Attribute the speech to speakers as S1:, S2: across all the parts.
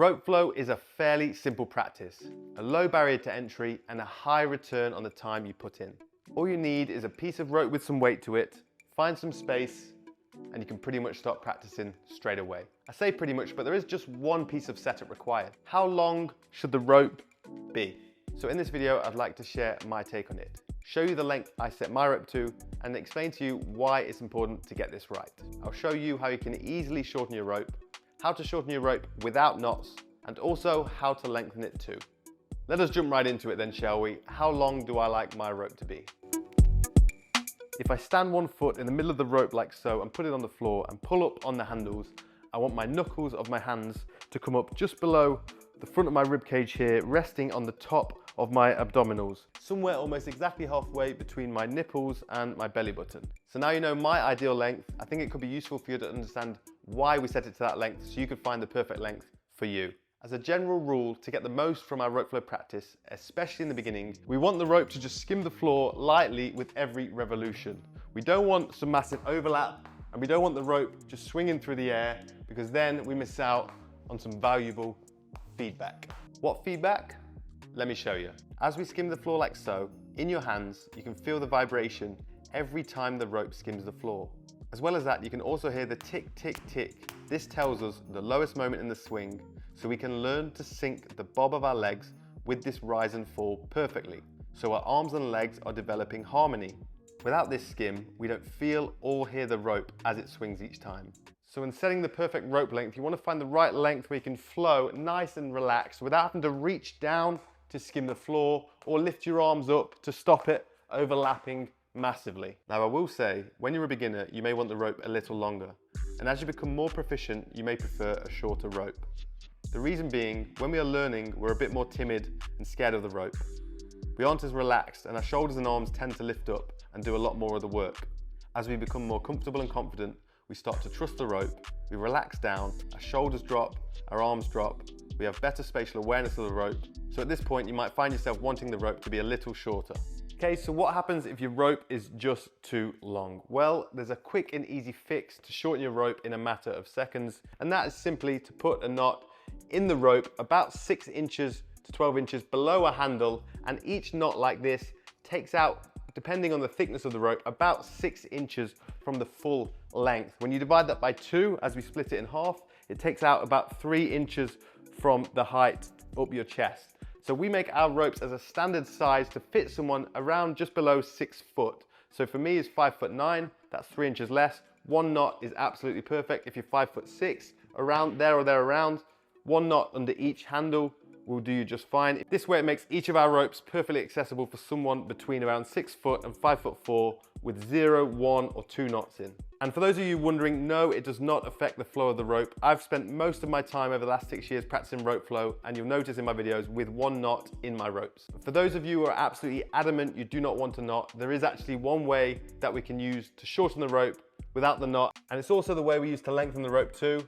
S1: Rope flow is a fairly simple practice, a low barrier to entry and a high return on the time you put in. All you need is a piece of rope with some weight to it, find some space, and you can pretty much start practicing straight away. I say pretty much, but there is just one piece of setup required. How long should the rope be? So in this video, I'd like to share my take on it, show you the length I set my rope to, and explain to you why it's important to get this right. I'll show you how you can easily shorten your rope, how to shorten your rope without knots, and also how to lengthen it too. Let us jump right into it then, shall we? How long do I like my rope to be? If I stand 1 foot in the middle of the rope like so and put it on the floor and pull up on the handles, I want my knuckles of my hands to come up just below the front of my rib cage here, resting on the top of my abdominals, somewhere almost exactly halfway between my nipples and my belly button. So now you know my ideal length. I think it could be useful for you to understand why we set it to that length so you could find the perfect length for you. As a general rule, to get the most from our rope flow practice, especially in the beginning, we want the rope to just skim the floor lightly with every revolution. We don't want some massive overlap, and we don't want the rope just swinging through the air, because then we miss out on some valuable feedback. What feedback? Let me show you. As we skim the floor like so, in your hands, you can feel the vibration every time the rope skims the floor. As well as that, you can also hear the tick, tick, tick. This tells us the lowest moment in the swing, so we can learn to sync the bob of our legs with this rise and fall perfectly, so our arms and legs are developing harmony. Without this skim, we don't feel or hear the rope as it swings each time. So in setting the perfect rope length, you want to find the right length where you can flow nice and relaxed without having to reach down to skim the floor or lift your arms up to stop it overlapping massively. Now I will say, when you're a beginner, you may want the rope a little longer. And as you become more proficient, you may prefer a shorter rope. The reason being, when we are learning, we're a bit more timid and scared of the rope. We aren't as relaxed and our shoulders and arms tend to lift up and do a lot more of the work. As we become more comfortable and confident, we start to trust the rope, we relax down, our shoulders drop, our arms drop, we have better spatial awareness of the rope. So at this point, you might find yourself wanting the rope to be a little shorter. Okay, so what happens if your rope is just too long? Well, there's a quick and easy fix to shorten your rope in a matter of seconds, and that is simply to put a knot in the rope about 6 inches to 12 inches below a handle, and each knot like this takes out, depending on the thickness of the rope, about 6 inches from the full length. When you divide that by 2, as we split it in half, it takes out about 3 inches from the height up your chest. So we make our ropes as a standard size to fit someone around just below 6 foot. So for me, it's 5'9", that's 3 inches less. 1 knot is absolutely perfect. If you're 5'6", around there or therearound, 1 knot under each handle will do you just fine. This way it makes each of our ropes perfectly accessible for someone between around 6 foot and 5'4" with 0, 1 or 2 knots in. And for those of you wondering, no, it does not affect the flow of the rope. I've spent most of my time over the last 6 years practicing rope flow, and you'll notice in my videos with 1 knot in my ropes. For those of you who are absolutely adamant you do not want a knot, there is actually one way that we can use to shorten the rope without the knot, and it's also the way we use to lengthen the rope too.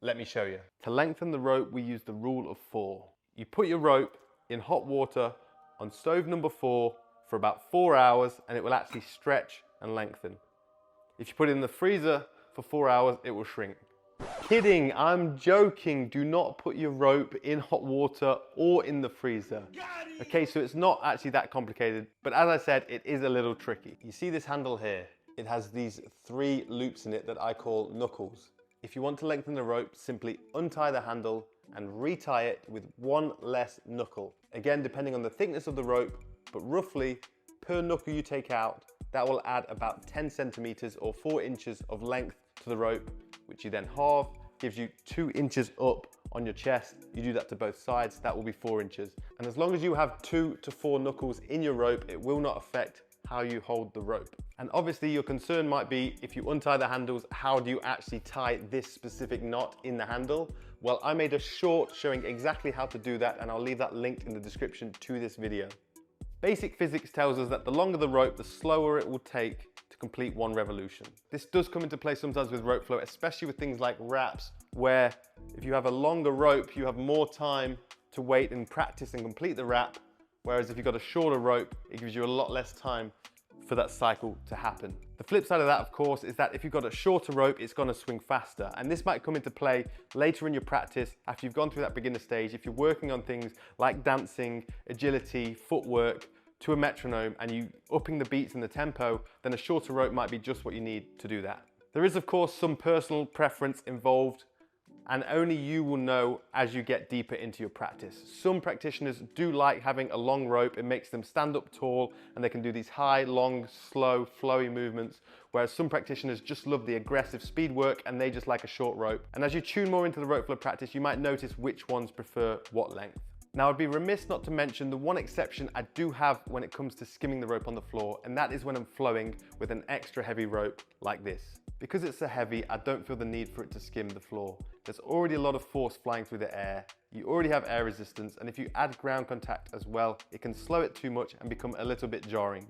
S1: Let me show you. To lengthen the rope, we use the rule of 4. You put your rope in hot water on stove number 4 for about 4 hours, and it will actually stretch and lengthen. If you put it in the freezer for 4 hours, it will shrink. Kidding, I'm joking. Do not put your rope in hot water or in the freezer. Okay, so it's not actually that complicated, but as I said, it is a little tricky. You see this handle here? It has these 3 loops in it that I call knuckles. If you want to lengthen the rope, simply untie the handle and retie it with 1 less knuckle. Again, depending on the thickness of the rope, but roughly per knuckle you take out, that will add about 10 centimeters or 4 inches of length to the rope, which you then halve, gives you 2 inches up on your chest. You do that to both sides, that will be 4 inches. And as long as you have 2 to 4 knuckles in your rope, it will not affect how you hold the rope. And obviously your concern might be, if you untie the handles, how do you actually tie this specific knot in the handle? Well, I made a short showing exactly how to do that, and I'll leave that linked in the description to this video. Basic physics tells us that the longer the rope, the slower it will take to complete 1 revolution. This does come into play sometimes with rope flow, especially with things like wraps, where if you have a longer rope, you have more time to wait and practice and complete the wrap, whereas if you've got a shorter rope, it gives you a lot less time for that cycle to happen. The flip side of that, of course, is that if you've got a shorter rope, it's going to swing faster. And this might come into play later in your practice after you've gone through that beginner stage. If you're working on things like dancing, agility, footwork to a metronome, and you upping the beats and the tempo, then a shorter rope might be just what you need to do that. There is, of course, some personal preference involved, and only you will know as you get deeper into your practice. Some practitioners do like having a long rope. It makes them stand up tall and they can do these high, long, slow, flowy movements, whereas some practitioners just love the aggressive speed work and they just like a short rope. And as you tune more into the rope flow practice, you might notice which ones prefer what length. Now, I'd be remiss not to mention the one exception I do have when it comes to skimming the rope on the floor, and that is when I'm flowing with an extra heavy rope like this. Because it's so heavy, I don't feel the need for it to skim the floor. There's already a lot of force flying through the air. You already have air resistance, and if you add ground contact as well, it can slow it too much and become a little bit jarring.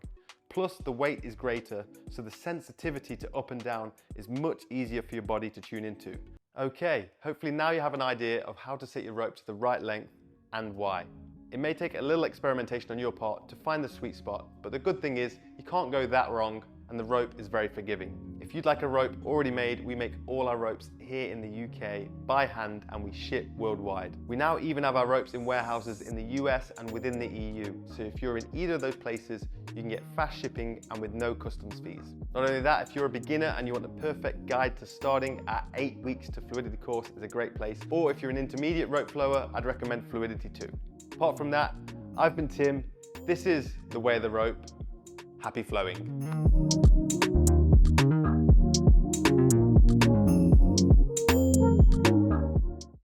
S1: Plus, the weight is greater, so the sensitivity to up and down is much easier for your body to tune into. Okay, hopefully now you have an idea of how to set your rope to the right length and why. It may take a little experimentation on your part to find the sweet spot, but the good thing is you can't go that wrong, and the rope is very forgiving. If you'd like a rope already made, we make all our ropes here in the UK by hand and we ship worldwide. We now even have our ropes in warehouses in the US and within the EU. So if you're in either of those places, you can get fast shipping and with no customs fees. Not only that, if you're a beginner and you want the perfect guide to starting, our 8 weeks to Fluidity course is a great place. Or if you're an intermediate rope flower, I'd recommend Fluidity too. Apart from that, I've been Tim. This is The Way of the Rope. Happy flowing.